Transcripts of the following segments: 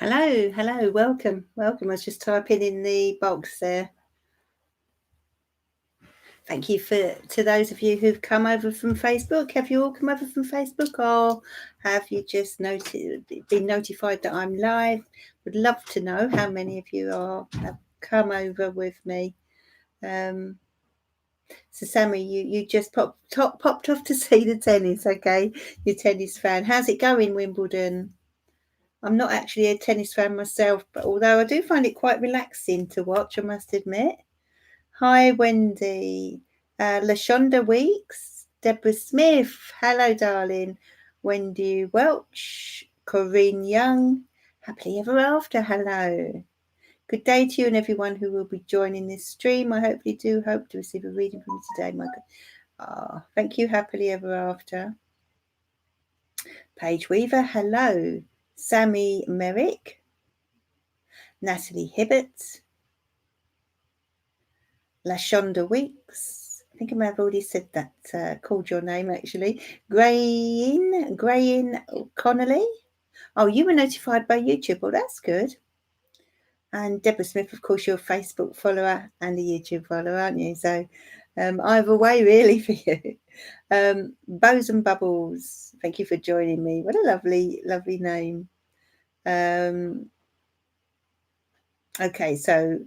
Hello, welcome. I was just typing in the box there. Thank you to those of you who've come over from Facebook. Have you all come over from Facebook, or have you just been notified that I'm live? Would love to know how many of you have come over with me. So Sammy, you just popped off to see the tennis, okay? You're a tennis fan. How's it going, Wimbledon? I'm not actually a tennis fan myself, but although I do find it quite relaxing to watch, I must admit. Hi, Wendy. Lashonda Weeks, Deborah Smith. Hello, darling. Wendy Welch, Corinne Young. Happily Ever After. Hello. Good day to you and everyone who will be joining this stream. I hope to receive a reading from you today. My God. Thank you, Happily Ever After. Paige Weaver. Hello. Sammy Merrick. Natalie Hibbert. Lashonda Weeks. I think I may have already said that, called your name actually. Grayin Connolly. Oh, you were notified by YouTube. Well, that's good. And Deborah Smith, of course, you're a Facebook follower and a YouTube follower, aren't you? So either way, really, for you. Bows and Bubbles, thank you for joining me. What a lovely, lovely name. Okay, so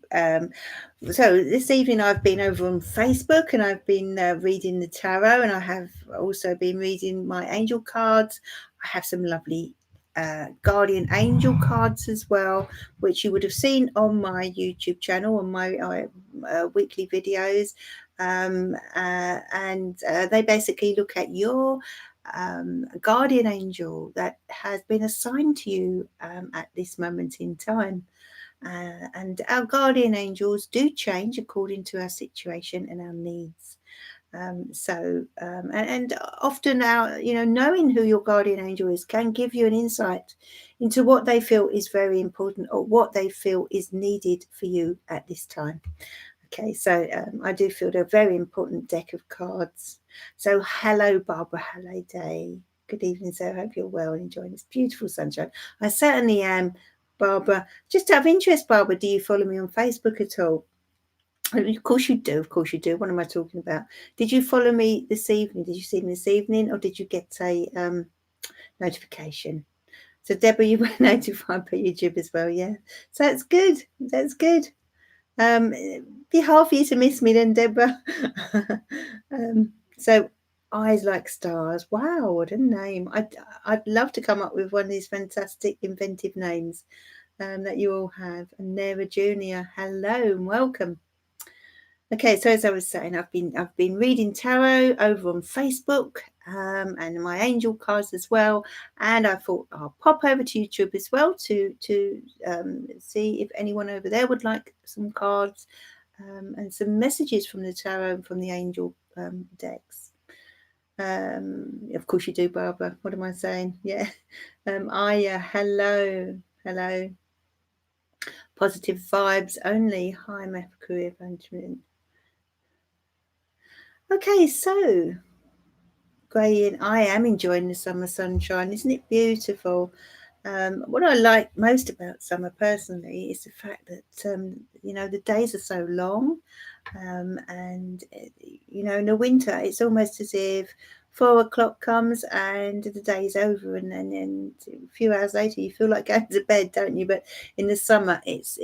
this evening I've been over on Facebook and I've been reading the tarot, and I have also been reading my angel cards. I have some lovely guardian angel cards as well, which you would have seen on my YouTube channel, on my weekly videos, and they basically look at your guardian angel that has been assigned to you at this moment in time. And our guardian angels do change according to our situation and our needs. And often knowing who your guardian angel is can give you an insight into what they feel is very important or what they feel is needed for you at this time. Okay, so I do feel they're a very important deck of cards. So hello, Barbara. Hello, Day. Good evening, sir. I hope you're well and enjoying this beautiful sunshine. I certainly am, Barbara. Just out of interest, Barbara, do you follow me on Facebook at all? Of course you do. Of course you do. What am I talking about? Did you follow me this evening? Did you see me this evening, or did you get a notification? So, Deborah, you were notified by YouTube as well, yeah? So that's good. That's good. Be hard for you to miss me then, Deborah. So, Eyes Like Stars. Wow, what a name. I'd love to come up with one of these fantastic inventive names that you all have. And Nera Jr., hello and welcome. Okay, so as I was saying, I've been reading tarot over on Facebook and my angel cards as well, and I thought I'll pop over to YouTube as well to see if anyone over there would like some cards and some messages from the tarot and from the angel decks. Of course you do, Barbara. What am I saying? Yeah. Aya, hello. Positive vibes only. Hi, Mercury Evangeline. Okay, so Grayin, I am enjoying the summer sunshine. Isn't it beautiful? What I like most about summer personally is the fact that the days are so long, and in the winter it's almost as if 4 o'clock comes and the day's over, and then a few hours later you feel like going to bed, don't you? But in the summer it's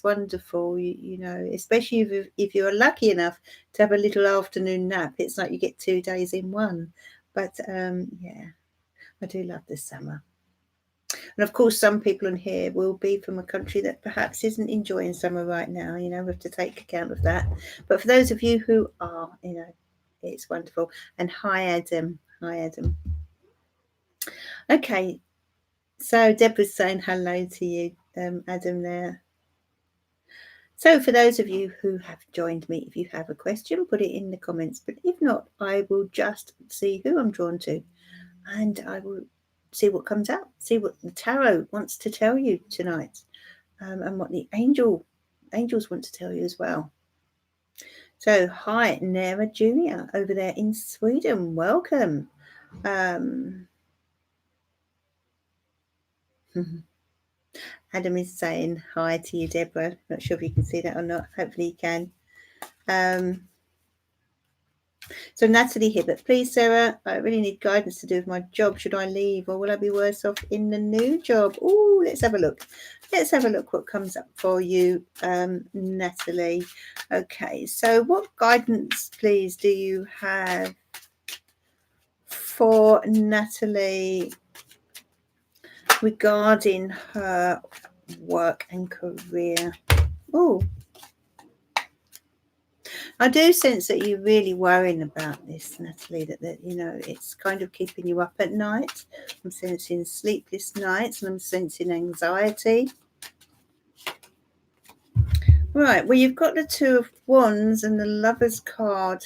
wonderful, especially if you're lucky enough to have a little afternoon nap. It's like you get 2 days in one. But yeah, I do love the summer. And of course, some people in here will be from a country that perhaps isn't enjoying summer right now. We have to take account of that. But for those of you who are, it's wonderful. And hi, Adam. Okay, so Deborah's saying hello to you, Adam, there. So for those of you who have joined me, if you have a question, put it in the comments. But if not, I will just see who I'm drawn to, and I will see what comes out, see what the tarot wants to tell you tonight, and what the angels want to tell you as well. So hi, Nera Jr. over there in Sweden. Welcome. Adam is saying hi to you, Deborah. Not sure if you can see that or not. Hopefully you can. So Natalie Hibbert, please, Sarah, I really need guidance to do with my job. Should I leave or will I be worse off in the new job? Oh, let's have a look. Let's have a look what comes up for you, Natalie. Okay, so what guidance, please, do you have for Natalie regarding her work and career? Oh, I do sense that you're really worrying about this, Natalie, that it's kind of keeping you up at night. I'm sensing sleepless nights and I'm sensing anxiety. Right, well, you've got the Two of Wands and the Lover's card.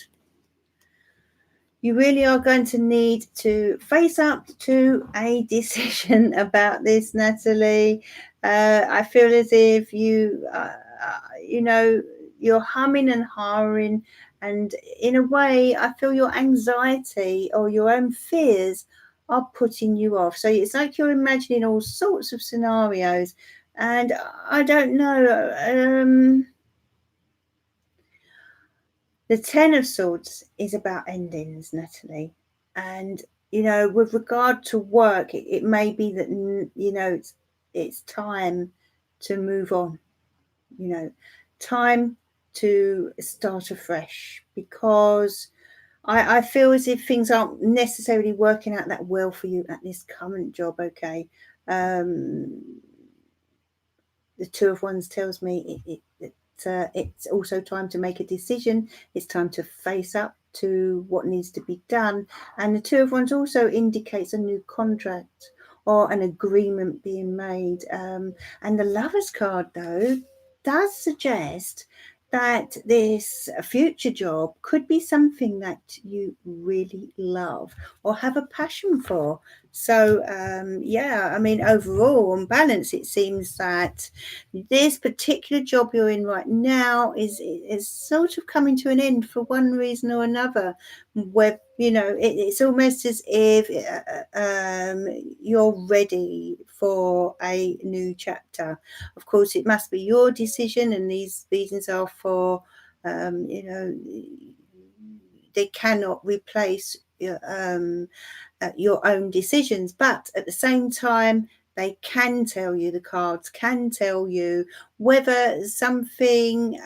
You really are going to need to face up to a decision about this, Natalie. I feel as if you're humming and hawing, and in a way, I feel your anxiety or your own fears are putting you off. So it's like you're imagining all sorts of scenarios, and I don't know. The Ten of Swords is about endings, Natalie. And, with regard to work, it may be that, it's time to move on, time to start afresh, because I feel as if things aren't necessarily working out that well for you at this current job, okay? The Two of Wands tells me it's also time to make a decision. It's time to face up to what needs to be done. And the Two of Wands also indicates a new contract or an agreement being made. And the Lover's card, though, does suggest that this future job could be something that you really love or have a passion for. So, overall, on balance, it seems that this particular job you're in right now is sort of coming to an end for one reason or another. Where it's almost as if you're ready for a new chapter. Of course, it must be your decision, and these reasons are for they cannot replace your own decisions, but at the same time they can tell you, the cards can tell you whether something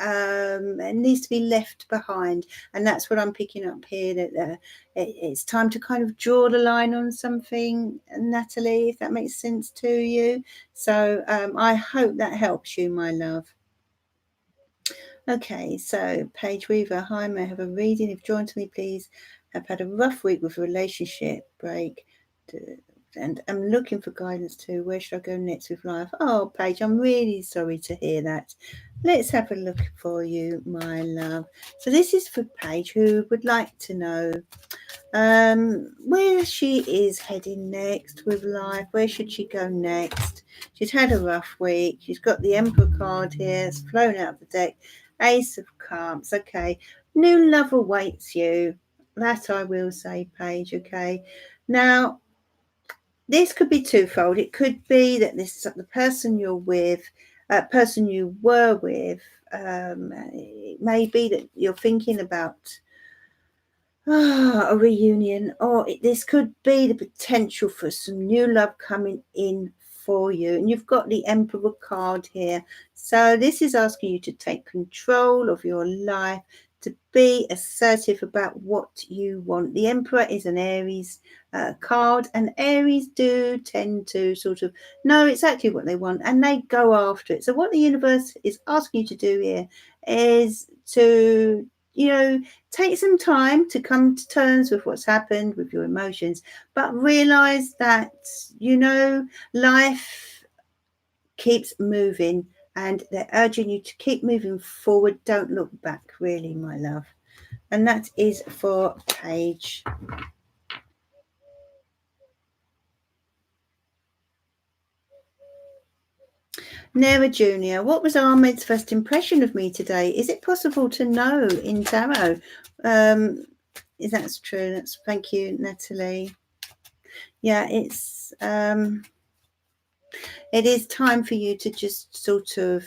needs to be left behind. And that's what I'm picking up here, that it's time to kind of draw the line on something, Natalie, if that makes sense to you. So I hope that helps you, my love. Okay, so Paige Weaver, hi, may I have a reading? If joined to me, please. I've had a rough week with a relationship break, and I'm looking for guidance too. Where should I go next with life? Oh, Paige, I'm really sorry to hear that. Let's have a look for you, my love. So this is for Paige, who would like to know where she is heading next with life. Where should she go next? She's had a rough week. She's got the Emperor card here. It's flown out of the deck. Ace of Cups. Okay. New love awaits you. That I will say, Paige. Okay. Now, this could be twofold. It could be that the person you're with, person you were with, it may be that you're thinking about a reunion, or this could be the potential for some new love coming in for you. And you've got the Emperor card here. So this is asking you to take control of your life, to be assertive about what you want. The Emperor is an Aries card, and Aries do tend to sort of know exactly what they want and they go after it. So what the universe is asking you to do here is to take some time to come to terms with what's happened with your emotions, but realize that life keeps moving, and they're urging you to keep moving forward. Don't look back, really, my love. And that is for Paige. Nera Junior, what was Ahmed's first impression of me today? Is it possible to know in tarot? Is that true? Thank you, Natalie. Yeah, it's It is time for you to just sort of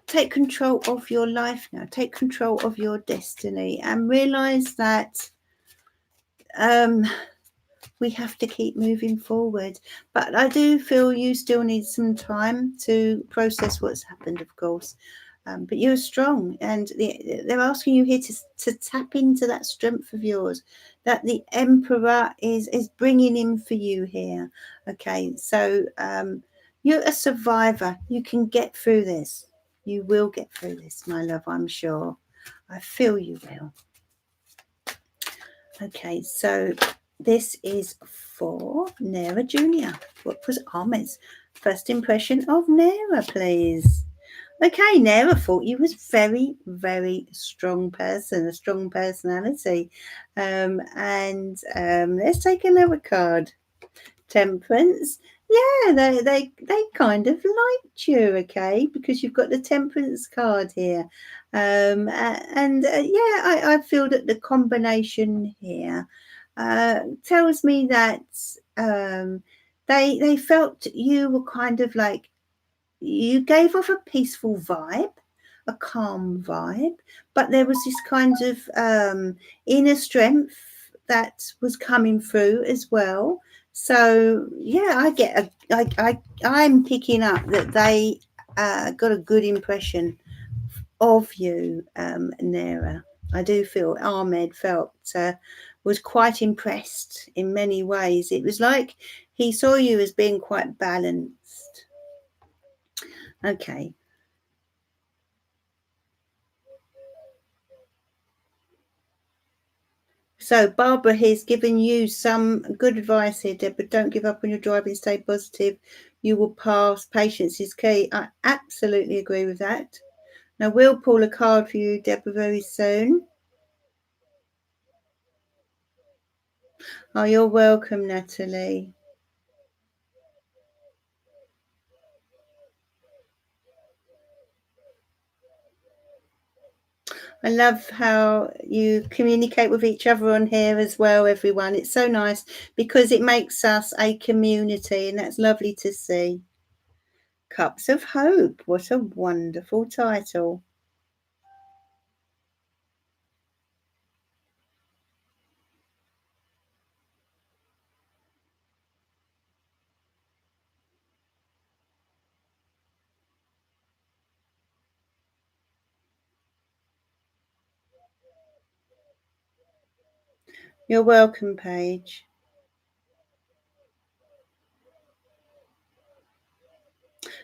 take control of your life now. Take control of your destiny and realize that we have to keep moving forward. But I do feel you still need some time to process what's happened, of course. But you're strong, and they're asking you here to tap into that strength of yours that the Emperor is bringing in for you here. Okay, so you're a survivor. You can get through this. You will get through this, my love, I'm sure. I feel you will. Okay, so this is for Nera Jr. What was Ahmed's first impression of Nera, please? Okay, Nera thought you was very, very strong person, a strong personality. Let's take another card. Temperance. Yeah, they kind of liked you, okay, because you've got the Temperance card here. I feel that the combination here tells me that they felt you were kind of like, you gave off a peaceful vibe, a calm vibe, but there was this kind of inner strength that was coming through as well. So yeah, I'm picking up that they got a good impression of you, Nera. I do feel Ahmed felt was quite impressed in many ways. It was like he saw you as being quite balanced. Okay. So Barbara has given you some good advice here, Deborah. Don't give up on your driving. Stay positive. You will pass. Patience is key. I absolutely agree with that. Now we'll pull a card for you, Deborah, very soon. Oh, you're welcome, Natalie. I love how you communicate with each other on here as well, everyone. It's so nice because it makes us a community, and that's lovely to see. Cups of Hope. What a wonderful title. You're welcome, Paige.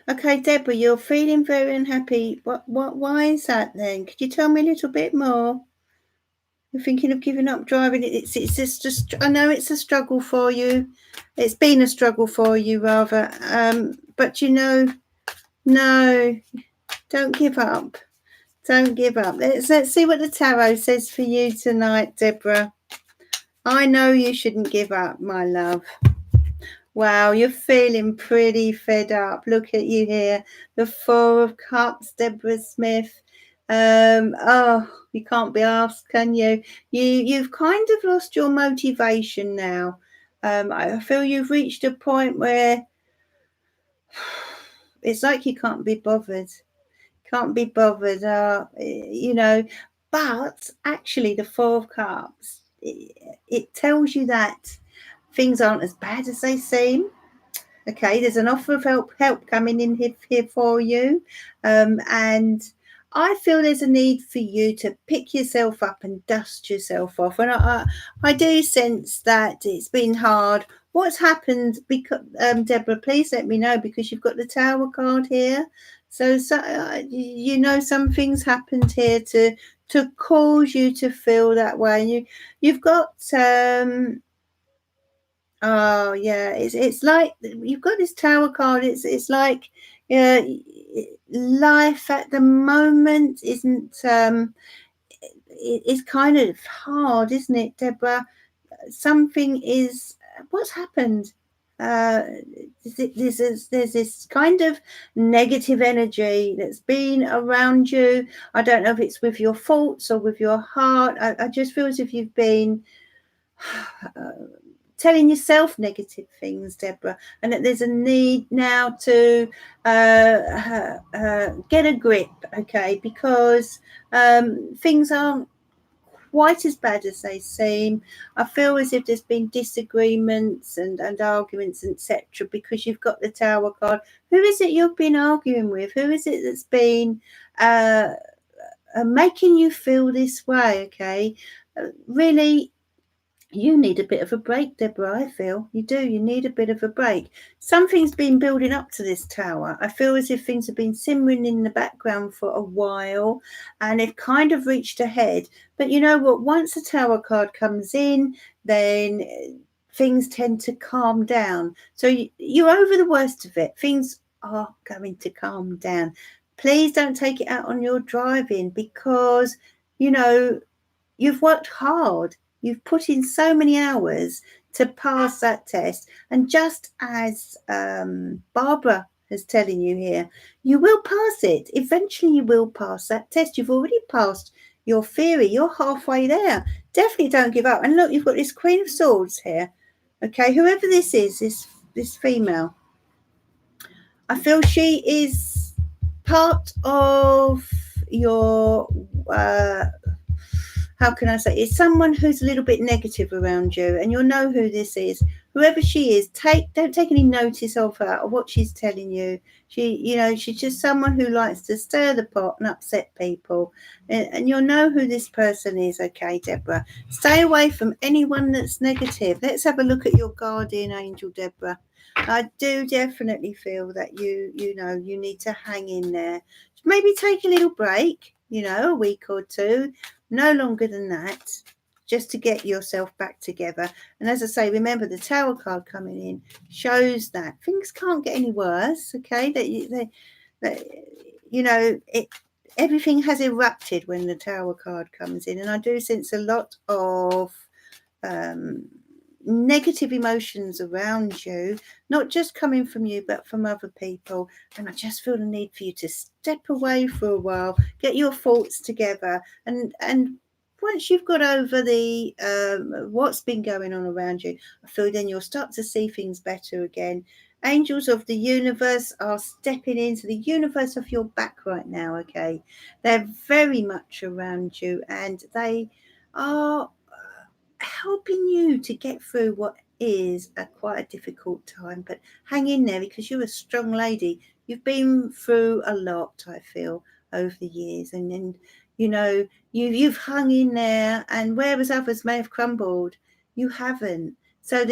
Okay, Deborah, you're feeling very unhappy. Why is that then? Could you tell me a little bit more? You're thinking of giving up driving. It's just I know it's a struggle for you. It's been a struggle for you rather. But no, don't give up. Don't give up. Let's see what the tarot says for you tonight, Deborah. I know you shouldn't give up, my love. Wow, you're feeling pretty fed up. Look at you here. The Four of Cups, Deborah Smith. You can't be asked, can you? You've kind of lost your motivation now. I feel you've reached a point where it's like you can't be bothered. Can't be bothered, But actually, the Four of Cups, it tells you that things aren't as bad as they seem. Okay, there's an offer of help coming in here for you, and I feel there's a need for you to pick yourself up and dust yourself off. And I do sense that it's been hard. What's happened? Because Deborah, please let me know because you've got the Tower card here. Some things happened here to cause you to feel that way. And you've got Oh yeah, it's like you've got this Tower card. It's like uh, life at the moment isn't. It's kind of hard, isn't it, Deborah? Something is. What's happened? Uh, there's this kind of negative energy that's been around you. I don't know if it's with your thoughts or with your heart. I just feel as if you've been telling yourself negative things, Deborah, and that there's a need now to get a grip, okay, because things aren't quite as bad as they seem. I feel as if there's been disagreements and arguments, etc., because you've got the Tower card. Who is it you've been arguing with? Who is it that's been making you feel this way? Okay, really, you need a bit of a break, Deborah. I feel you do. You need a bit of a break. Something's been building up to this Tower. I feel as if things have been simmering in the background for a while and they've kind of reached a head. But you know what? Once the Tower card comes in, then things tend to calm down. So you're over the worst of it. Things are going to calm down. Please don't take it out on your driving because, you know, you've worked hard. You've put in so many hours to pass that test. And just as Barbara is telling you here, you will pass it. Eventually you will pass that test. You've already passed your theory. You're halfway there. Definitely don't give up. And look, you've got this Queen of Swords here. Okay, whoever this is, this female, I feel she is part of your how can I say, it's someone who's a little bit negative around you, and you'll know who this is. Whoever she is, don't take any notice of her or what she's telling you. She's just someone who likes to stir the pot and upset people, and you'll know who this person is. Okay, Deborah, stay away from anyone that's negative. Let's have a look at your guardian angel, Deborah. I do definitely feel that you need to hang in there. Maybe take a little break, a week or two. No longer than that, just to get yourself back together. And as I say, remember the Tower card coming in shows that things can't get any worse. Okay, everything has erupted when the Tower card comes in, and I do sense a lot of negative emotions around you, not just coming from you but from other people. And I just feel the need for you to step away for a while, get your thoughts together, and once you've got over the what's been going on around you, I feel then you'll start to see things better again. Angels of the universe are stepping into the universe of your back right now. Okay, they're very much around you, and they are helping you to get through what is quite a difficult time. But hang in there, because you're a strong lady. You've been through a lot, I feel, over the years, and then you've hung in there, and whereas others may have crumbled, you haven't. So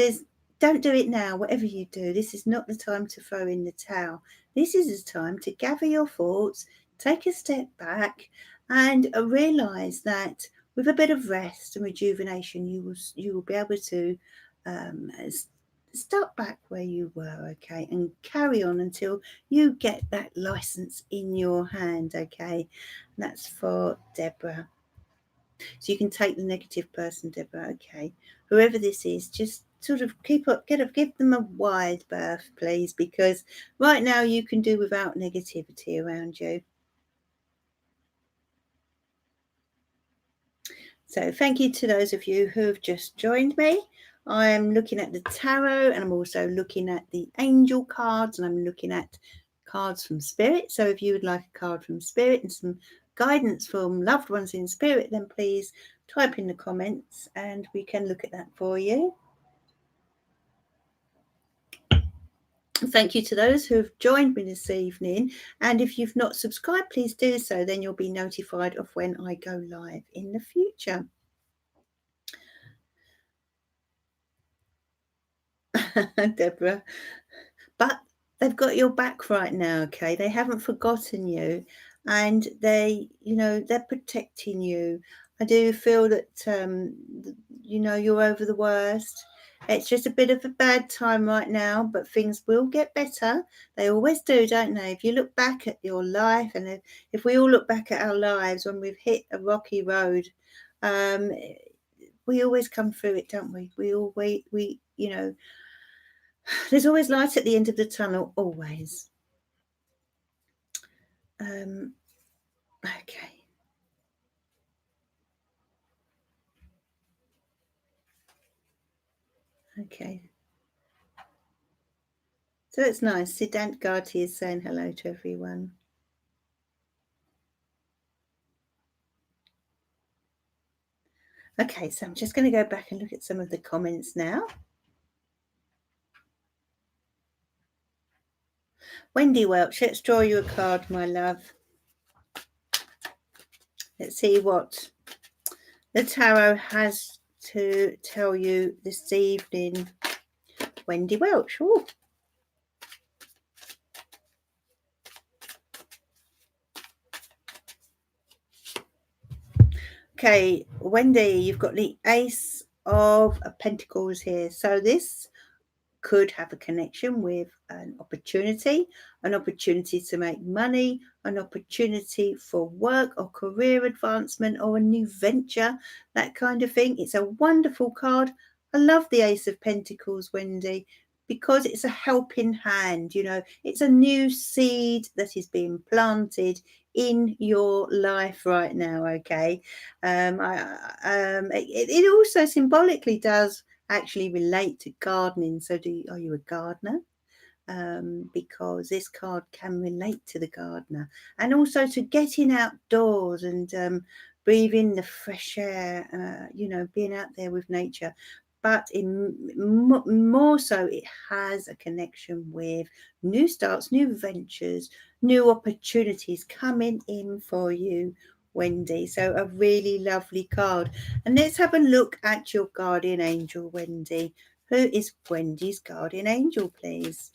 don't do it now. Whatever you do, this is not the time to throw in the towel. This is the time to gather your thoughts, take a step back, and realize that with a bit of rest and rejuvenation, you will be able to start back where you were, okay, and carry on until you get that license in your hand, okay. And that's for Deborah. So you can take the negative person, Deborah, okay. Whoever this is, just sort of give them a wide berth, please, because right now you can do without negativity around you. So thank you to those of you who have just joined me. I'm looking at the tarot, and I'm also looking at the angel cards, and I'm looking at cards from spirit. So if you would like a card from spirit and some guidance from loved ones in spirit, then please type in the comments and we can look at that for you. Thank you to those who have joined me this evening. And if you've not subscribed, please do so. Then you'll be notified of when I go live in the future. Deborah, but they've got your back right now, okay? They haven't forgotten you, and they're protecting you. I do feel that you're over the worst. It's just a bit of a bad time right now, but things will get better. They always do, don't they? If you look back at your life, and if we all look back at our lives when we've hit a rocky road, we always come through it, don't we? There's always light at the end of the tunnel, always. Okay. Okay. So that's nice. Siddhant Gati is saying hello to everyone. Okay, so I'm just going to go back and look at some of the comments now. Wendy Welch, let's draw you a card, my love. Let's see what the tarot has to tell you this evening. Wendy Welch. Ooh. Okay, Wendy, you've got the Ace of Pentacles here. So this could have a connection with an opportunity to make money, an opportunity for work or career advancement or a new venture, that kind of thing. It's a wonderful card. I love the Ace of Pentacles, Wendy, because it's a helping hand. You know, it's a new seed that is being planted in your life right now. Okay, it also symbolically does actually relate to gardening. So are you a gardener? Because this card can relate to the gardener, and also to getting outdoors and breathing the fresh air, you know, being out there with nature. But more so, it has a connection with new starts, new ventures, new opportunities coming in for you, Wendy. So a really lovely card. And let's have a look at your guardian angel, Wendy. Who is Wendy's guardian angel, please?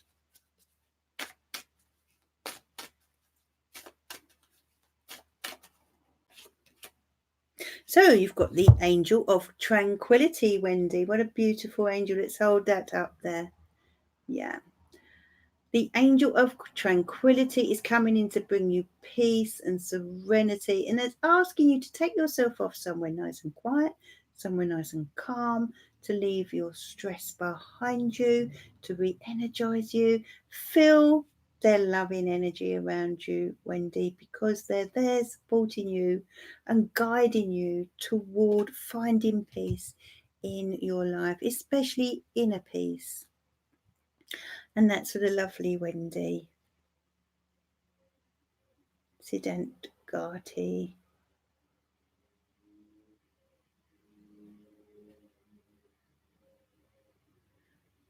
So you've got the angel of tranquility, Wendy. What a beautiful angel. Let's hold that up there. Yeah. The angel of tranquility is coming in to bring you peace and serenity, and it's asking you to take yourself off somewhere nice and quiet, somewhere nice and calm, to leave your stress behind you, to re-energize you. Feel their loving energy around you, Wendy, because they're there supporting you and guiding you toward finding peace in your life, especially inner peace. And that's for the lovely Wendy. Siddhant Gati.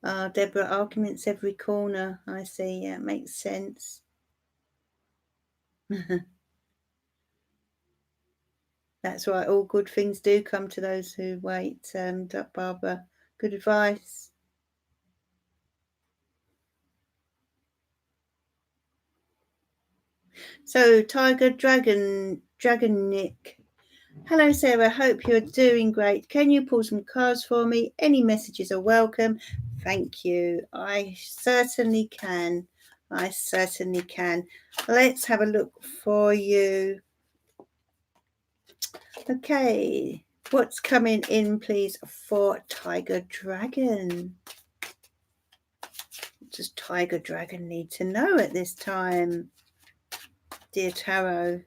Deborah, arguments every corner. I see. Yeah, makes sense. That's right. All good things do come to those who wait. Barbara, good advice. So, Tiger Dragon Nick. Hello, Sarah. Hope you're doing great. Can you pull some cards for me? Any messages are welcome. Thank you. I certainly can. I certainly can. Let's have a look for you. Okay. What's coming in, please, for Tiger Dragon? What does Tiger Dragon need to know at this time, dear Tarot?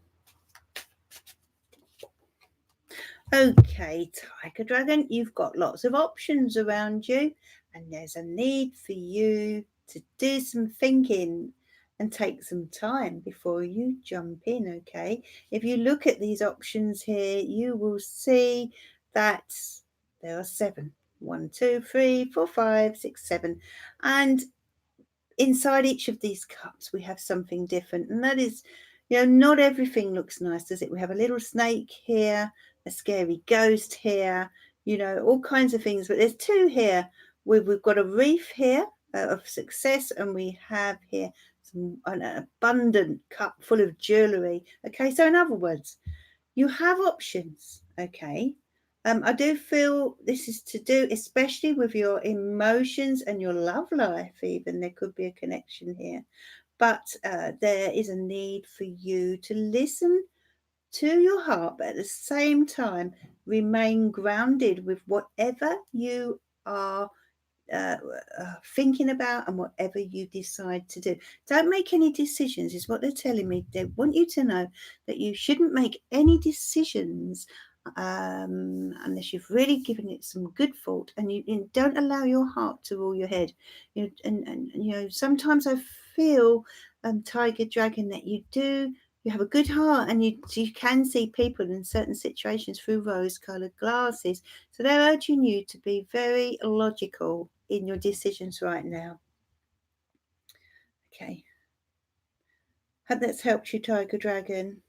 Okay, Tiger Dragon, you've got lots of options around you, and there's a need for you to do some thinking and take some time before you jump in, okay? If you look at these options here, you will see that there are 7. 1, 2, 3, 4, 5, 6, 7. And inside each of these cups, we have something different. And that is, you know, not everything looks nice, does it? We have a little snake here, a scary ghost here, you know, all kinds of things. But there's 2 here. We've got a reef here of success, and we have here an abundant cup full of jewellery. Okay, so in other words, you have options, okay? I do feel this is to do, especially with your emotions and your love life, even. There could be a connection here. But there is a need for you to listen to your heart, but at the same time, remain grounded with whatever you are thinking about and whatever you decide to do. Don't make any decisions, is what they're telling me. They want you to know that you shouldn't make any decisions unless you've really given it some good thought, and you don't allow your heart to rule your head. And sometimes I feel, Tiger Dragon, that you have a good heart, and you can see people in certain situations through rose-colored glasses. So they're urging you to be very logical in your decisions right now. Okay. Hope that's helped you, Tiger Dragon.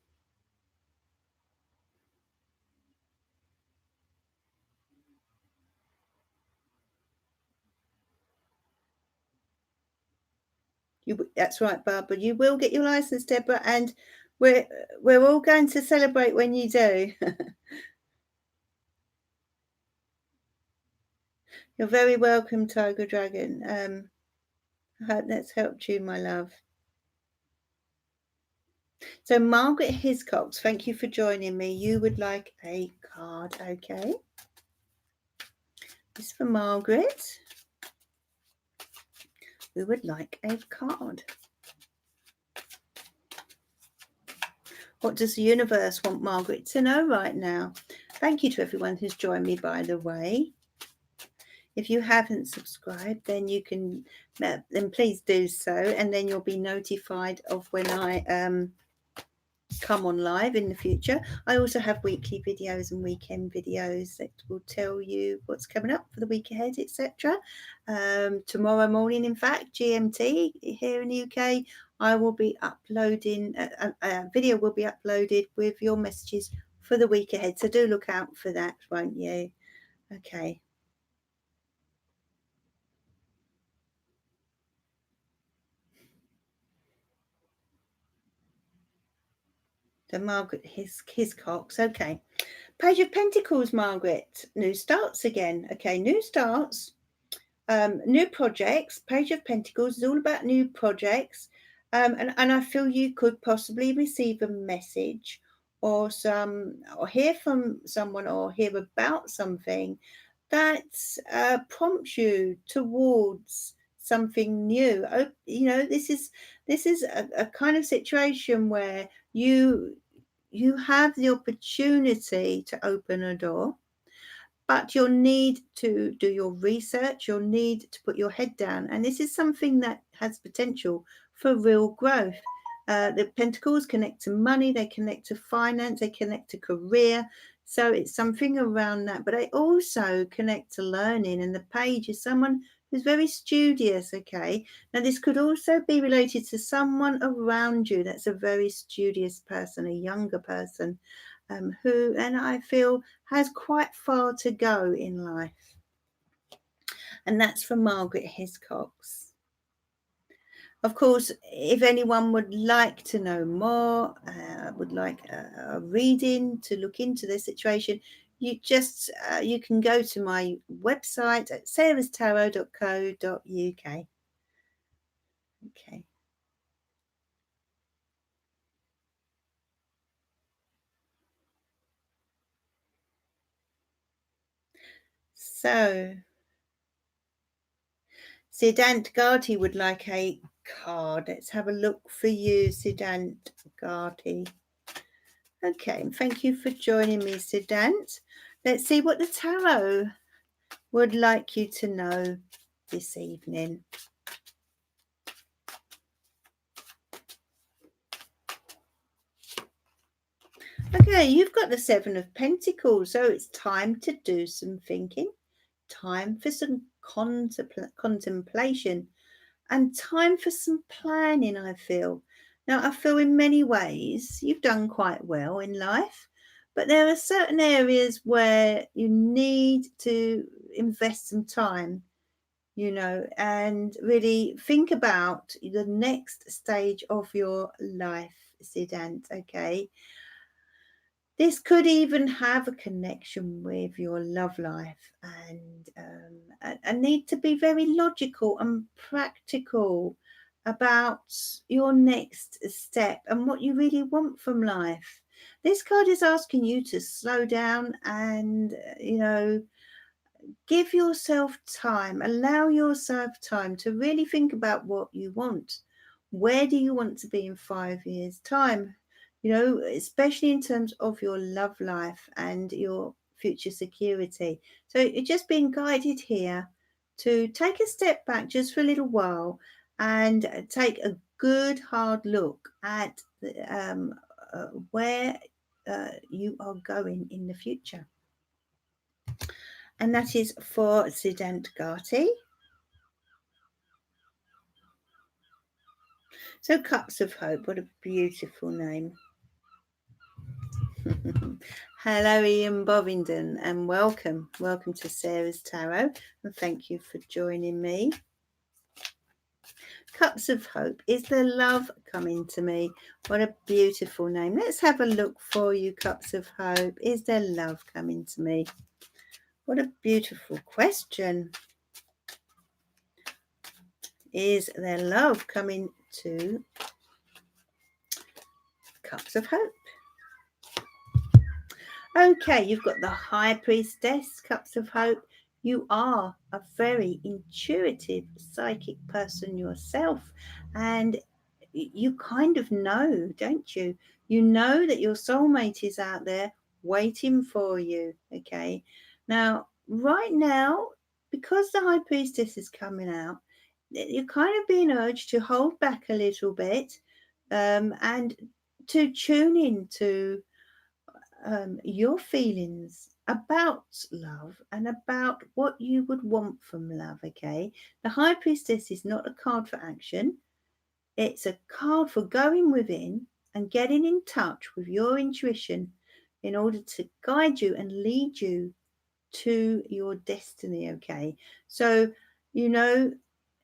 That's right, Barbara. You will get your license, Deborah, and we're all going to celebrate when you do. You're very welcome, Tiger Dragon. I hope that's helped you, my love. So, Margaret Hiscox, thank you for joining me. You would like a card, okay? This is for Margaret. We would like a card. What does the universe want Margaret to know right now? Thank you to everyone who's joined me, by the way. If you haven't subscribed, then you can, then please do so, and then you'll be notified of when I come on live in the future. I also have weekly videos and weekend videos that will tell you what's coming up for the week ahead, etc. Tomorrow morning, in fact, GMT here in the UK, I will be uploading a video will be uploaded with your messages for the week ahead. So do look out for that, won't you? Okay. So Margaret Hiscox. Okay. Page of Pentacles, Margaret. New starts again. Okay, new starts. New projects. Page of Pentacles is all about new projects. And I feel you could possibly receive a message or hear from someone or hear about something that prompts you towards something new. This is a kind of situation where you have the opportunity to open a door, but you'll need to do your research. You'll need to put your head down. And this is something that has potential for real growth. The Pentacles connect to money, they connect to finance, they connect to career. So it's something around that. But they also connect to learning. And the Page is someone who's very studious, okay? Now, this could also be related to someone around you that's a very studious person, a younger person, who, and I feel, has quite far to go in life. And that's from Margaret Hiscox. Of course, if anyone would like to know more, would like a reading to look into their situation, you can go to my website at sarahstarot.co.uk. Okay. So, Siddhant Gandhi would like a card. Let's have a look for you, Siddhant Gandhi. Okay, thank you for joining me, Siddhant. Let's see what the tarot would like you to know this evening. Okay, you've got the Seven of Pentacles, so it's time to do some thinking, time for some contemplation, and time for some planning, I feel. Now, I feel in many ways you've done quite well in life, but there are certain areas where you need to invest some time, and really think about the next stage of your life, Siddhant, okay? This could even have a connection with your love life, and a need to be very logical and practical about your next step and what you really want from life. This card is asking you to slow down and, give yourself time, allow yourself time to really think about what you want. Where do you want to be in 5 years' time? especially in terms of your love life and your future security. So you're just being guided here to take a step back just for a little while and take a good hard look at where you are going in the future. And that is for Siddhant. So Cups of Hope, what a beautiful name. Hello, Ian Bovingdon, and welcome. Welcome to Sarah's Tarot, and thank you for joining me. Cups of Hope, is there love coming to me? What a beautiful name. Let's have a look for you, Cups of Hope. Is there love coming to me? What a beautiful question. Is there love coming to Cups of Hope? Okay, you've got the High Priestess, Cups of Hope. You are a very intuitive, psychic person yourself, and you kind of know, don't you? You know that your soulmate is out there waiting for you, okay? Now, right now, because the High Priestess is coming out, you're kind of being urged to hold back a little bit and to tune in to your feelings about love and about what you would want from love, okay? The High Priestess is not a card for action, it's a card for going within and getting in touch with your intuition in order to guide you and lead you to your destiny, okay? So, you know,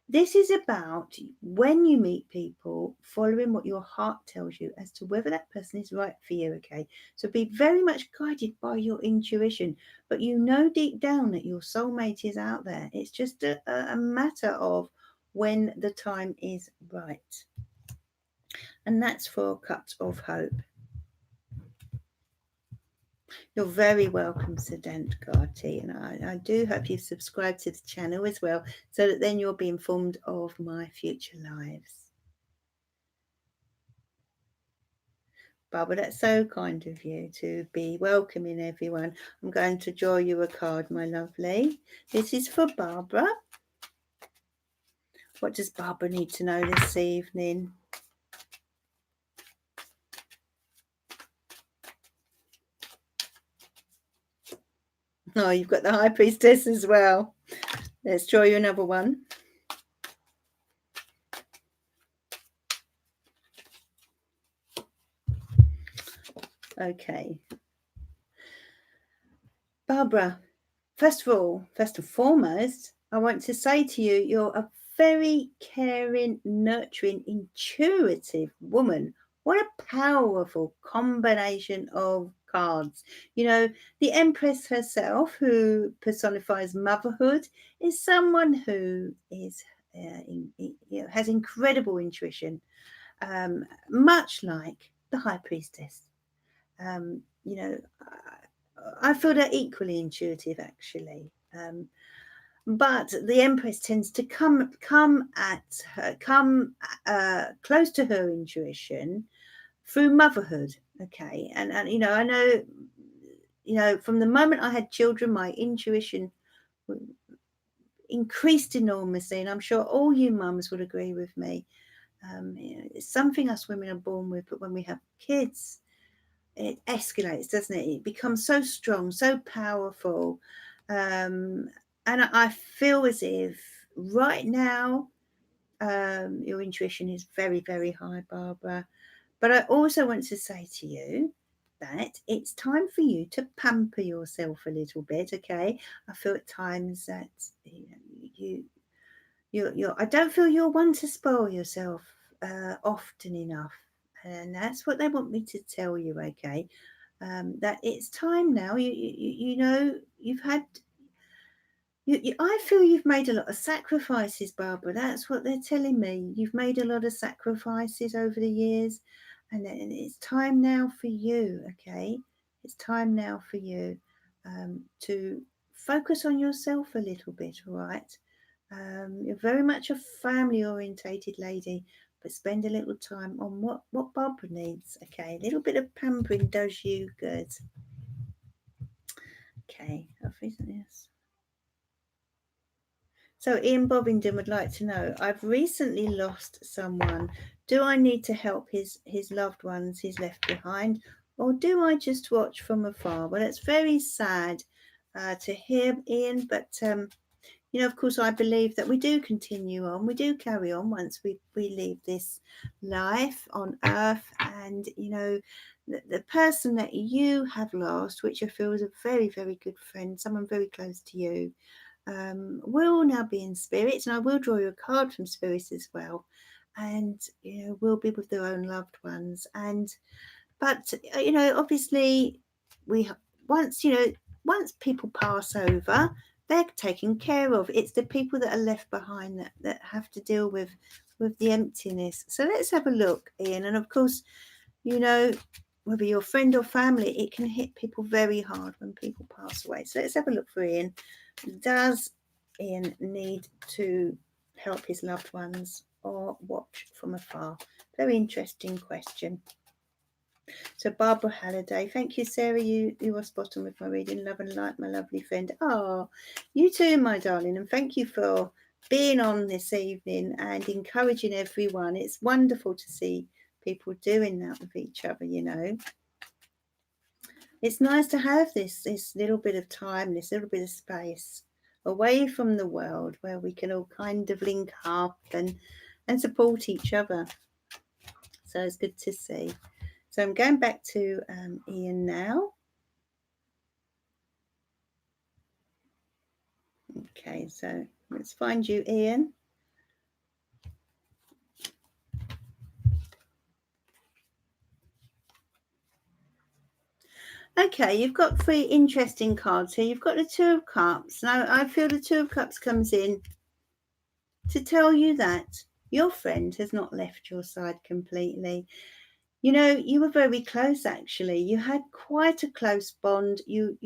this is about when you meet people, following what your heart tells you as to whether that person is right for you, okay? So be very much guided by your intuition, but you know deep down that your soulmate is out there. It's just a matter of when the time is right. And that's for Cups of Hope. You're very welcome, Siddhant, and I do hope you've subscribed to the channel as well, so that then you'll be informed of my future lives. Barbara, that's so kind of you to be welcoming everyone. I'm going to draw you a card, my lovely. This is for Barbara. What does Barbara need to know this evening? Oh, you've got the High Priestess as well. Let's draw you another one. Okay. Barbara, first and foremost, I want to say to you, you're a very caring, nurturing, intuitive woman. What a powerful combination of cards. You know, the Empress herself, who personifies motherhood, is someone who is has incredible intuition, much like the High Priestess. You know, I feel they're equally intuitive, actually. But the Empress tends to come close to her intuition through motherhood. Okay, and you know, I know, you know, from the moment I had children, my intuition increased enormously, and I'm sure all you mums would agree with me. You know, it's something us women are born with, but when we have kids, it escalates, doesn't it? It becomes so strong, so powerful. And I feel as if right now your intuition is very, very high, Barbara. But I also want to say to you that it's time for you to pamper yourself a little bit, okay? I feel at times that you're I don't feel you're one to spoil yourself often enough. And that's what they want me to tell you, okay? That it's time now. You know, you've had I feel you've made a lot of sacrifices, Barbara. That's what they're telling me. You've made a lot of sacrifices over the years, and it's time now for you, okay? It's time now for you to focus on yourself a little bit, all right? You're very much a family orientated lady, but spend a little time on what Barbara needs. Okay, a little bit of pampering does you good. Okay, I've written this. So Ian Bobbington would like to know, I've recently lost someone. Do I need to help his loved ones he's left behind, or do I just watch from afar? Well, it's very sad to hear, Ian, but of course, I believe that we do continue on. We do carry on once we leave this life on earth. And, the person that you have lost, which I feel is a very, very good friend, someone very close to you, will now be in spirit. And I will draw you a card from spirits as well. And, will be with their own loved ones. But obviously, we once once people pass over, they're taken care of. It's the people that are left behind that have to deal with the emptiness. So let's have a look, Ian. And of course, whether you're friend or family, it can hit people very hard when people pass away. So let's have a look for Ian. Does Ian need to help his loved ones or watch from afar? Very interesting question. So Barbara Halliday, thank you, Sarah. You were spot on with my reading. Love and light, my lovely friend. Oh, you too, my darling, and thank you for being on this evening and encouraging everyone. It's wonderful to see people doing that with each other. It's nice to have this little bit of time, this little bit of space away from the world where we can all kind of link up and support each other. So it's good to see. So I'm going back to Ian now. Okay, so let's find you, Ian. Okay, you've got 3 interesting cards here. You've got the Two of Cups. Now, I feel the Two of Cups comes in to tell you that your friend has not left your side completely. You were very close, actually. You had quite a close bond. You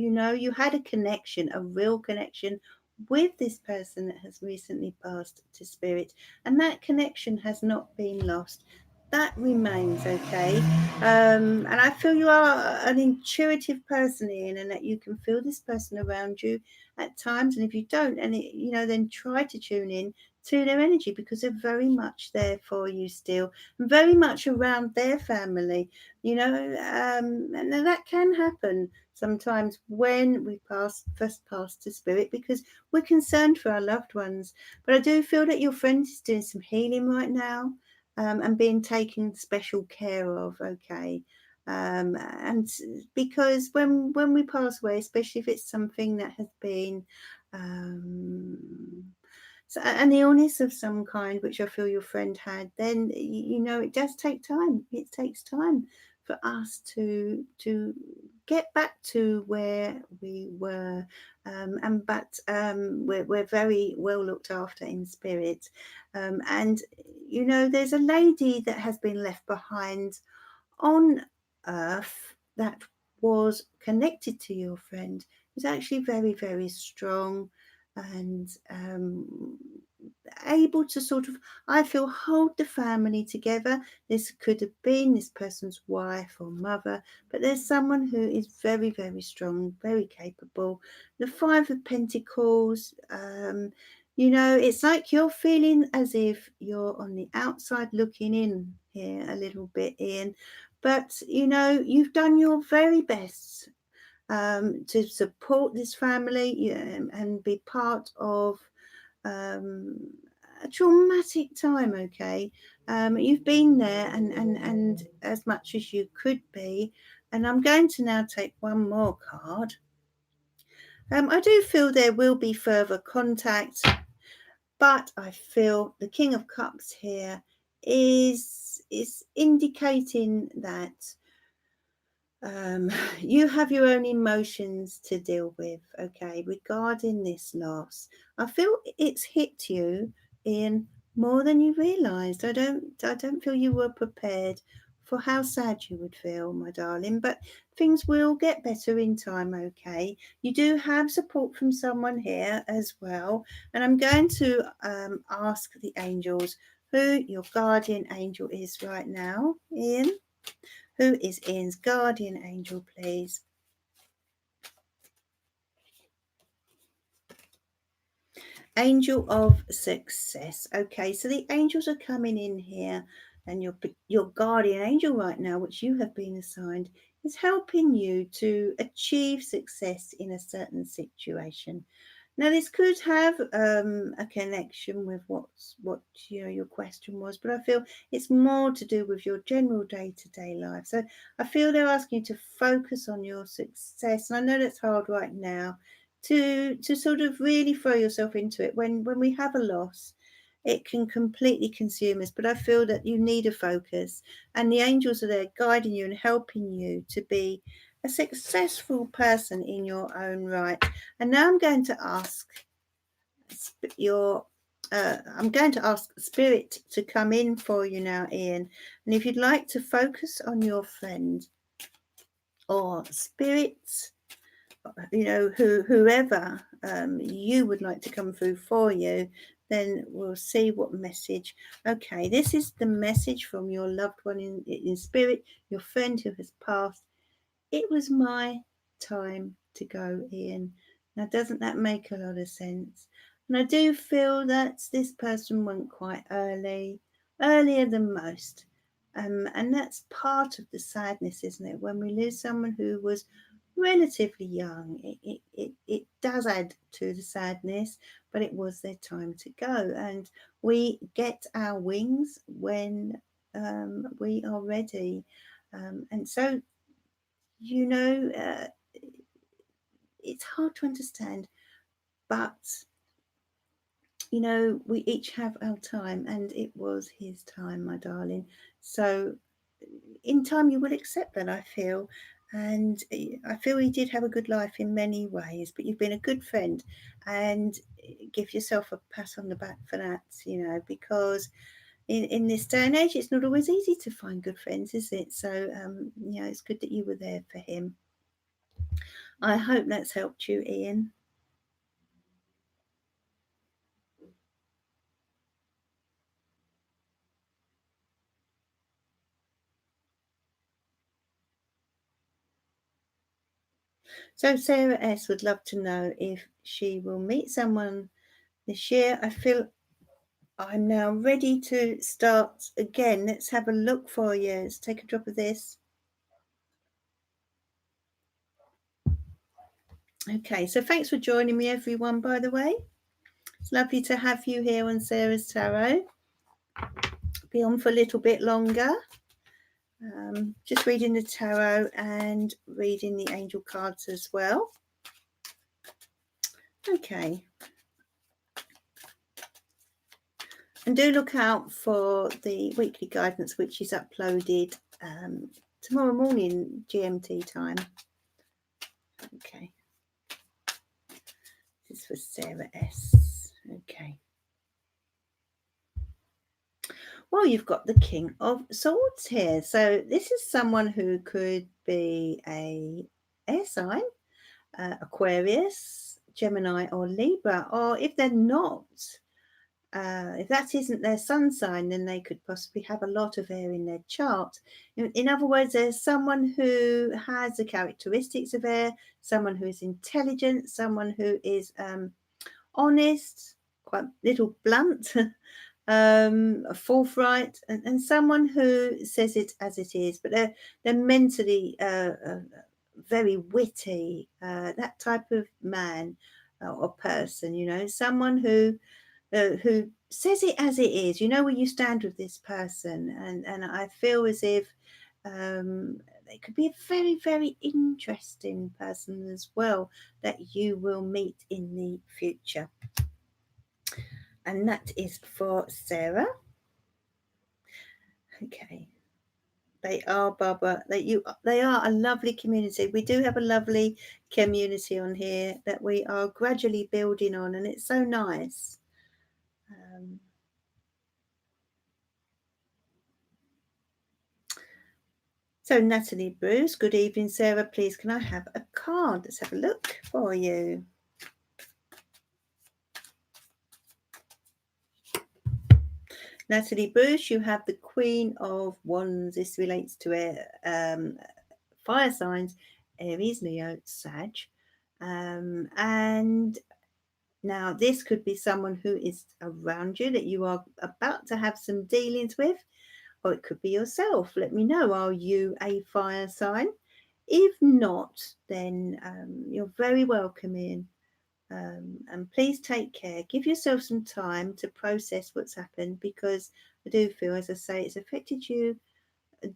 had a connection, a real connection with this person that has recently passed to spirit. And that connection has not been lost. That remains, okay? And I feel you are an intuitive person, Ian, and that you can feel this person around you at times. And if you don't, then try to tune in to their energy, because they're very much there for you still, and very much around their family, and that can happen sometimes when we first pass to spirit, because we're concerned for our loved ones. But I do feel that your friend is doing some healing right now, and being taken special care of, okay? And because when we pass away, especially if it's something that has been so an illness of some kind, which I feel your friend had, then it does take time. It takes time for us to get back to where we were, but we're very well looked after in spirit, and there's a lady that has been left behind on earth that was connected to your friend. It was actually very, very strong and able to sort of, I feel, hold the family together. This could have been this person's wife or mother, but there's someone who is very, very strong, very capable. The Five of Pentacles, it's like you're feeling as if you're on the outside looking in here a little bit, Ian. But, you've done your very best to support this family and be part of a traumatic time, okay? You've been there and as much as you could be. And I'm going to now take one more card. I do feel there will be further contact, but I feel the King of Cups here is indicating that you have your own emotions to deal with, okay, regarding this loss. I feel it's hit you in more than you realized. I don't feel you were prepared for how sad you would feel, my darling, but things will get better in time, okay? You do have support from someone here as well, and I'm going to ask the angels who your guardian angel is right now. Ian, who is Ian's guardian angel, please? Angel of success. Okay, so the angels are coming in here, and your guardian angel right now, which you have been assigned, is helping you to achieve success in a certain situation. Now, this could have a connection with what your question was, but I feel it's more to do with your general day-to-day life. So I feel they're asking you to focus on your success, and I know that's hard right now to sort of really throw yourself into it. When we have a loss, it can completely consume us. But I feel that you need a focus, and the angels are there guiding you and helping you to be a successful person in your own right. And now I'm going to ask Spirit to come in for you now, Ian. And if you'd like to focus on your friend or Spirit, whoever you would like to come through for you, then we'll see what message. Okay, this is the message from your loved one in spirit, your friend who has passed. It was my time to go, Ian. Now, doesn't that make a lot of sense? And I do feel that this person went quite earlier than most. And that's part of the sadness, isn't it? When we lose someone who was relatively young, it does add to the sadness, but it was their time to go. And we get our wings when we are ready. And so, it's hard to understand, but we each have our time, and it was his time, my darling. So in time you will accept that, I feel. And I feel he did have a good life in many ways, but you've been a good friend, and give yourself a pat on the back for that, because in this day and age it's not always easy to find good friends, is it? So it's good that you were there for him. I hope that's helped you, Ian. So Sarah S would love to know if she will meet someone this year. I feel I'm now ready to start again. Let's have a look for you. Let's take a drop of this. Okay, so thanks for joining me, everyone, by the way. It's lovely to have you here on Sarah's Tarot. Be on for a little bit longer. Just reading the tarot and reading the angel cards as well. Okay. And do look out for the weekly guidance, which is uploaded tomorrow morning GMT time. Okay. This is for Sarah S. Okay. Well, you've got the King of Swords here. So this is someone who could be a air sign, Aquarius, Gemini, or Libra. Or if they're not, if that isn't their sun sign, then they could possibly have a lot of air in their chart. In other words, there's someone who has the characteristics of air, someone who is intelligent, someone who is honest, quite a little blunt, forthright, and someone who says it as it is, but they're mentally very witty, that type of man or person, someone who says it as it is, where you stand with this person. And I feel as if they could be a very, very interesting person as well that you will meet in the future. And that is for Sarah. Okay. They are, Barbara. They are a lovely community. We do have a lovely community on here that we are gradually building on, and it's so nice. So Natalie Bruce, good evening, Sarah. Please, can I have a card? Let's have a look for you. Natalie Bruce, you have the Queen of Wands. This relates to fire signs, Aries, Leo, Sag. And now this could be someone who is around you that you are about to have some dealings with, or it could be yourself. Let me know, are you a fire sign? If not, then you're very welcome in. And please take care. Give yourself some time to process what's happened, because I do feel, as I say, it's affected you a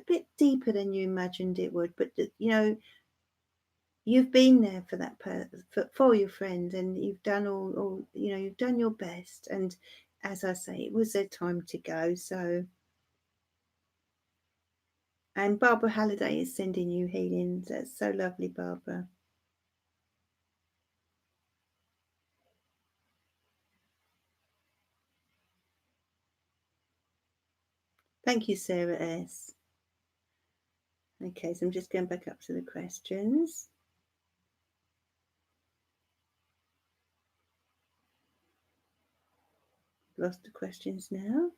bit deeper than you imagined it would. But you've been there for that for your friend, and you've done all you've done your best. And as I say, it was their time to go. So, and Barbara Halliday is sending you healings. That's so lovely, Barbara. Thank you, Sarah S. Okay, so I'm just going back up to the questions. Lost the questions now.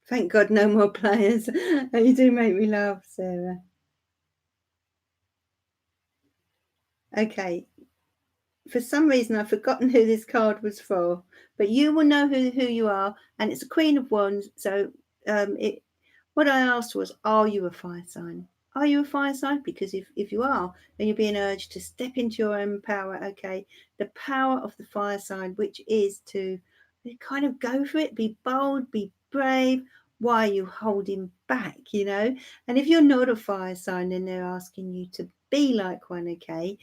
Thank God, no more players. You do make me laugh, Sarah. Okay, for some reason I've forgotten who this card was for, but you will know who you are, and it's a Queen of Wands. So what I asked was, are you a fire sign? Are you a fire sign? Because if you are, then you're being urged to step into your own power. Okay, the power of the fire sign, which is to kind of go for it, be bold, be brave. Why are you holding back? And if you're not a fire sign, then they're asking you to be like one. Okay,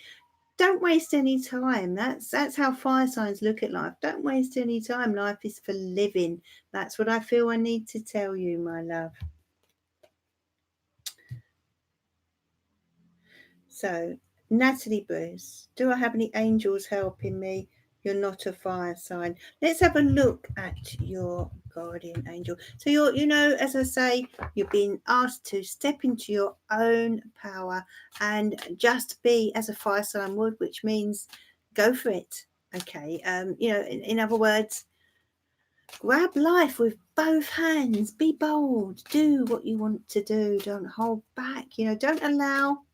don't waste any time. That's how fire signs look at life. Don't waste any time. Life is for living. That's what I feel I need to tell you, my love. So, Natalie Bruce, do I have any angels helping me? You're not a fire sign. Let's have a look at your guardian angel. So as I say, you're being asked to step into your own power and just be as a fire sign would, which means go for it. Okay. In other words, grab life with both hands. Be bold. Do what you want to do. Don't hold back. Don't allow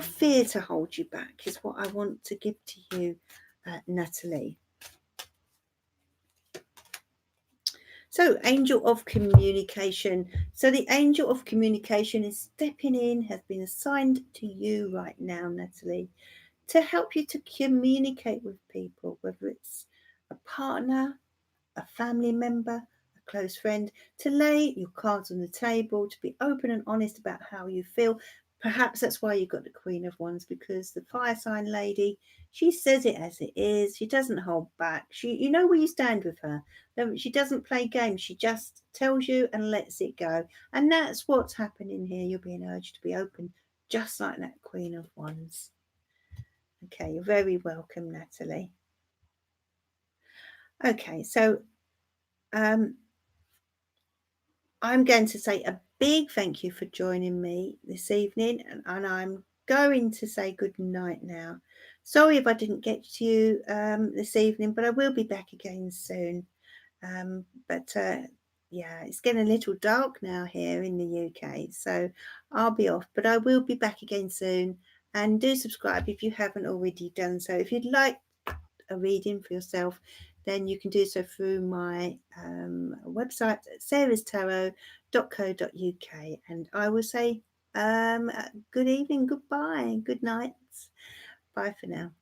fear to hold you back, is what I want to give to you, Natalie. So, angel of communication. So, the angel of communication is stepping in, has been assigned to you right now, Natalie, to help you to communicate with people, whether it's a partner, a family member, a close friend, to lay your cards on the table, to be open and honest about how you feel. Perhaps that's why you got the Queen of Wands, because the fire sign lady, she says it as it is. She doesn't hold back. You know where you stand with her. She doesn't play games. She just tells you and lets it go. And that's what's happening here. You're being urged to be open, just like that Queen of Wands. Okay, you're very welcome, Natalie. Okay, so I'm going to say a big thank you for joining me this evening, and I'm going to say good night now. Sorry if I didn't get to you this evening, but I will be back again soon. Yeah, it's getting a little dark now here in the UK, so I'll be off, but I will be back again soon. And do subscribe if you haven't already done so. If you'd like a reading for yourself, then you can do so through my website, sarahstarot.co.uk. And I will say good evening, goodbye, good night. Bye for now.